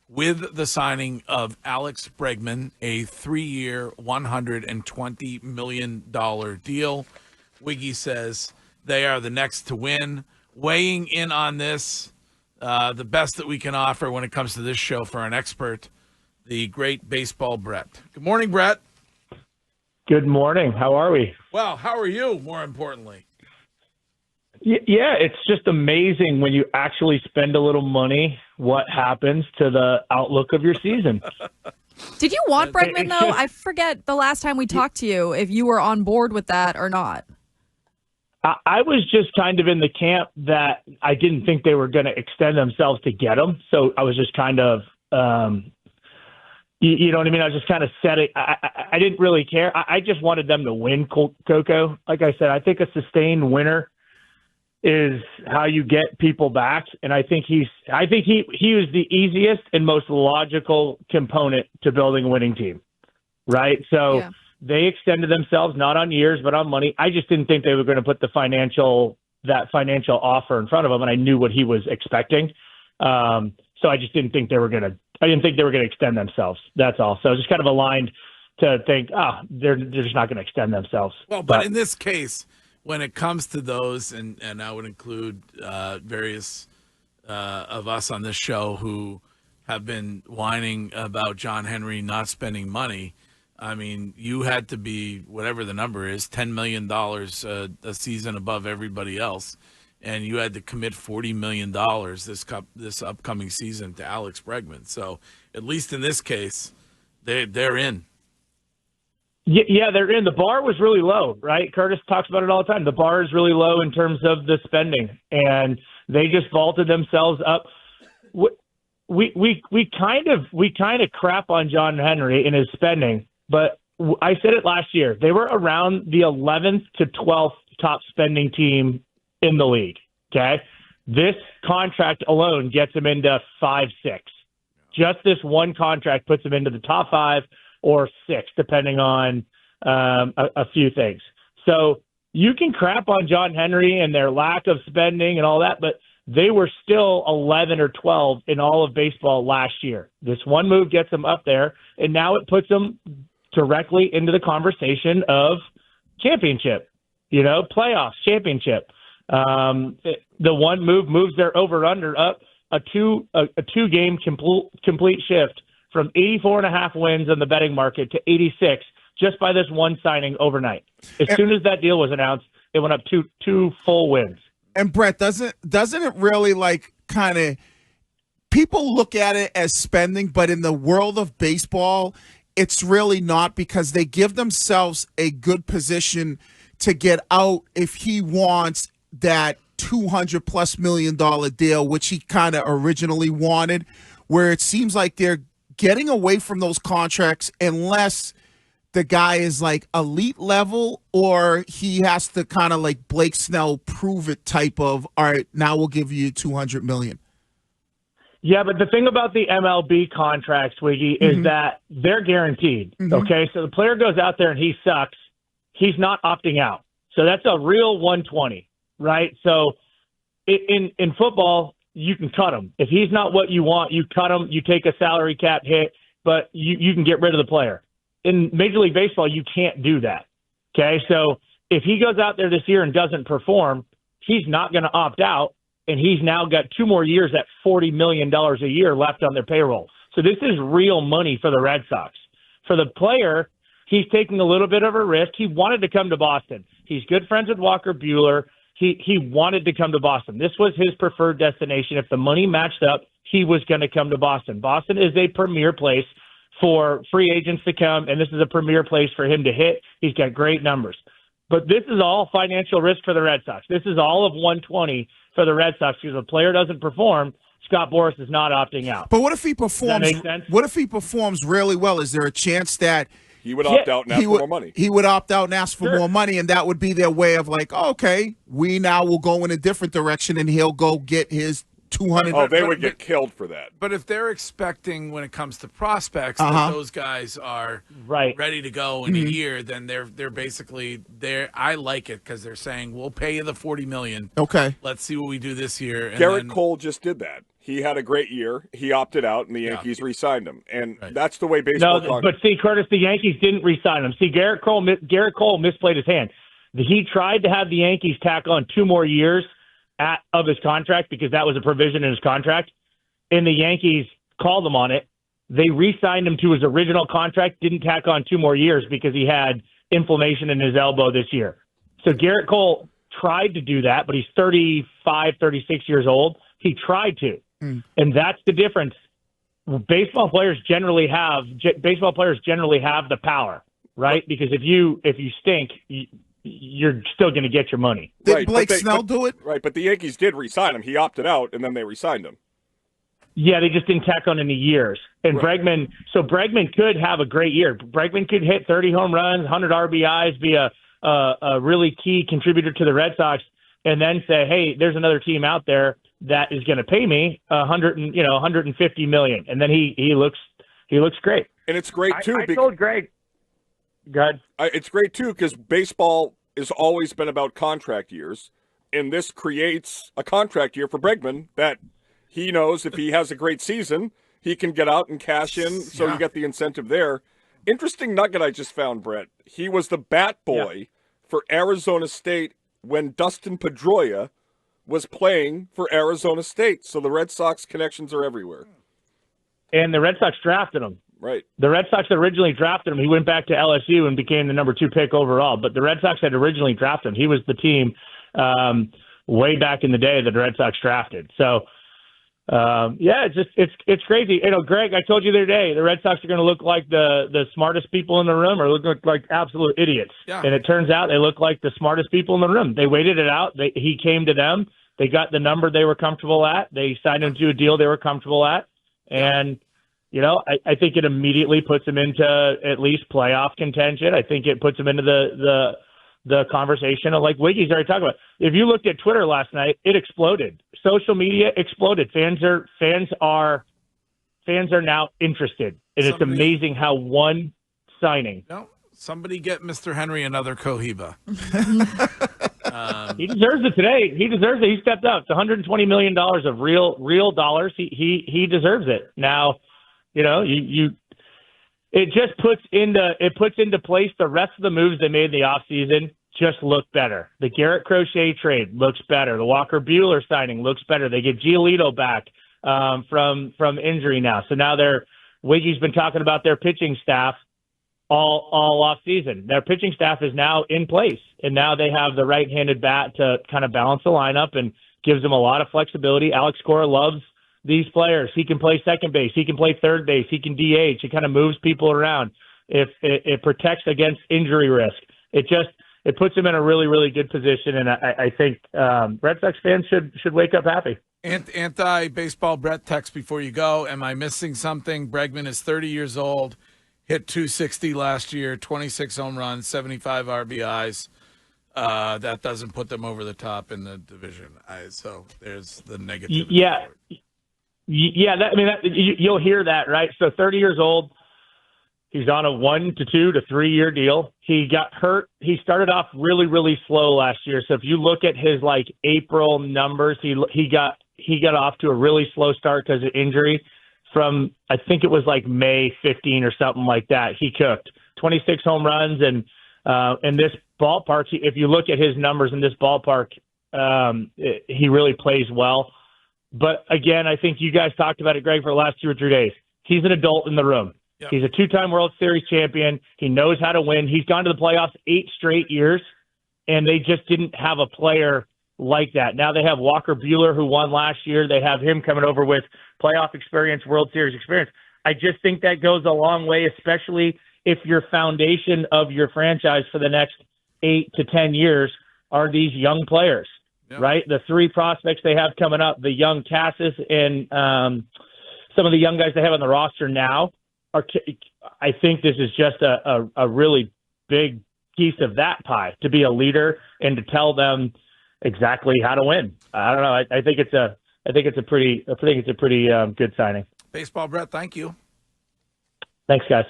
with the signing of Alex Bregman, a 3-year, $120 million deal. Wiggy says they are the next to win. Weighing in on this, the best that we can offer when it comes to this show for an expert, the great baseball Brett. Good morning, Brett. Good morning. How are we? Well, how are you, more importantly? Yeah, it's just amazing when you actually spend a little money, what happens to the outlook of your season. Did you want Bregman, though? I forget the last time we talked to you, if you were on board with that or not. I was just kind of in the camp that I didn't think they were going to extend themselves to get him. So I was just kind of, you know what I mean? I was just kind of setting. I didn't really care. I just wanted them to win, Coco. Like I said, I think a sustained winner is how you get people back. And I think he was the easiest and most logical component to building a winning team. Right. So they extended themselves, not on years, but on money. I just didn't think they were going to put that financial offer in front of him. And I knew what he was expecting. So I just didn't think they were going to extend themselves. That's all. So just kind of aligned to think, they're just not going to extend themselves. Well, but in this case, when it comes to those, and I would include various of us on this show who have been whining about John Henry not spending money, I mean, you had to be, whatever the number is, $10 million a season above everybody else, and you had to commit $40 million this upcoming season to Alex Bregman. So at least in this case, they're in. Yeah, they're in. The bar was really low, right? Curtis talks about it all the time. The bar is really low in terms of the spending, and they just vaulted themselves up. We kind of crap on John Henry in his spending, but I said it last year. They were around the 11th to 12th top spending team in the league. Okay, this contract alone gets them into 5-6. Just this one contract puts them into the top 5 or 6, depending on a few things. So you can crap on John Henry and their lack of spending and all that, but they were still 11 or 12 in all of baseball last year. This one move gets them up there, and now it puts them directly into the conversation of championship, playoffs, championship. The one move moves their over-under up a two-game complete shift from 84.5 wins on the betting market to 86 just by this one signing overnight. As soon as that deal was announced, it went up two full wins. And Brett, doesn't it really kind of people look at it as spending, but in the world of baseball, it's really not, because they give themselves a good position to get out if he wants that $200+ million deal, which he kind of originally wanted, where it seems like they're getting away from those contracts unless the guy is elite level, or he has to kind of like Blake Snell prove it type of, all right, now we'll give you $200 million. Yeah, but the thing about the MLB contracts, Wiggy, is that they're guaranteed. Okay, so the player goes out there and he sucks, he's not opting out. So that's a real 120, right? So in football, you can cut him. If he's not what you want, you cut him, you take a salary cap hit, but you can get rid of the player. In Major League Baseball, you can't do that. Okay, so if he goes out there this year and doesn't perform, he's not going to opt out, and he's now got 2 more years at $40 million a year left on their payroll. So this is real money for the Red Sox. For the player, he's taking a little bit of a risk. He wanted to come to Boston. He's good friends with Walker Buehler. He wanted to come to Boston. This was his preferred destination. If the money matched up, he was going to come to Boston. Boston is a premier place for free agents to come, and this is a premier place for him to hit. He's got great numbers. But this is all financial risk for the Red Sox. This is all of 120 for the Red Sox, because if a player doesn't perform, Scott Boras is not opting out. But what if he performs? Does that make sense? What if he performs really well? Is there a chance that he would opt out and ask for more money? He would opt out and ask for more money, and that would be their way of okay, we now will go in a different direction, and he'll go get his 200. Oh, they would get killed for that. But if they're expecting, when it comes to prospects, that those guys are ready to go in a year, then they're basically there. I like it because they're saying we'll pay you the $40 million. Okay, let's see what we do this year. And Garrett Cole just did that. He had a great year. He opted out, and the Yankees re-signed him. And that's the way baseball. No, but see, Curtis, the Yankees didn't re-sign him. See, Garrett Cole misplayed his hand. He tried to have the Yankees tack on 2 more years of his contract because that was a provision in his contract, and the Yankees called him on it. They re-signed him to his original contract, didn't tack on 2 more years because he had inflammation in his elbow this year. So Garrett Cole tried to do that, but he's 35, 36 years old. He tried to. And that's the difference. Baseball players generally have the power, right? Because if you stink, you're still going to get your money. Did Blake Snell do it? Right, but the Yankees did re-sign him. He opted out, and then they re-signed him. Yeah, they just didn't tack on any years. And Bregman could have a great year. Bregman could hit 30 home runs, 100 RBIs, be a really key contributor to the Red Sox, and then say, hey, there's another team out there that is going to pay me $150 million, and then he looks great. And it's great too. I told Greg, God, it's great too because baseball has always been about contract years, and this creates a contract year for Bregman that he knows if he has a great season, he can get out and cash in. So you get the incentive there. Interesting nugget I just found, Brett. He was the bat boy for Arizona State when Dustin Pedroia was playing for Arizona State. So the Red Sox connections are everywhere. And the Red Sox drafted him. Right. The Red Sox originally drafted him. He went back to LSU and became the number 2 pick overall. But the Red Sox had originally drafted him. He was the team way back in the day that the Red Sox drafted. So, it's crazy. Greg, I told you the other day, the Red Sox are going to look like the smartest people in the room or look like absolute idiots. Yeah. And it turns out they look like the smartest people in the room. They waited it out. He came to them. They got the number they were comfortable at. They signed him to a deal they were comfortable at. And, I think it immediately puts him into at least playoff contention. I think it puts him into the conversation of like Wiggy's already talked about. If you looked at Twitter last night, it exploded. Social media exploded. Fans are now interested. And it's amazing how one signing. No, somebody get Mr. Henry another Cohiba. He deserves it today. He deserves it. He stepped up. It's $120 million of real dollars. He deserves it. Now, it just puts into place the rest of the moves they made in the offseason just look better. The Garrett Crochet trade looks better. The Walker Buehler signing looks better. They get Giolito back from injury now. So now Wiggy's been talking about their pitching staff all off season. Their pitching staff is now in place, and now they have the right-handed bat to kind of balance the lineup and gives them a lot of flexibility. Alex Cora loves these players. He can play second base. He can play third base. He can DH. It kind of moves people around. If it protects against injury risk, it puts him in a really, really good position. And I think Red Sox fans should wake up happy. Anti-baseball Brett text before you go. Am I missing something? Bregman is 30 years old, hit 260 last year, 26 home runs, 75 RBIs. That doesn't put them over the top in the division. So there's the negativity. Yeah. You'll hear that, right? So 30 years old, he's on a 1 to 2 to 3 year deal. He got hurt. He started off really, really slow last year. So if you look at his April numbers, he got off to a really slow start because of injury. From I think it was May 15 or something like that. He cooked 26 home runs, and in this ballpark, if you look at his numbers in this ballpark, he really plays well. But again, I think you guys talked about it, Greg, for the last 2 or 3 days. He's an adult in the room. Yep. He's a 2-time World Series champion. He knows how to win. He's gone to the playoffs 8 straight years, and they just didn't have a player like that. Now they have Walker Buehler, who won last year. They have him coming over with playoff experience, World Series experience. I just think that goes a long way, especially if your foundation of your franchise for the next 8 to 10 years are these young players. Yep. Right? The 3 prospects they have coming up, the young Cassis and some of the young guys they have on the roster now, I think this is just a really big piece of that pie to be a leader and to tell them exactly how to win. I don't know. I think it's a pretty good signing. Baseball Brett, thank you. Thanks, guys.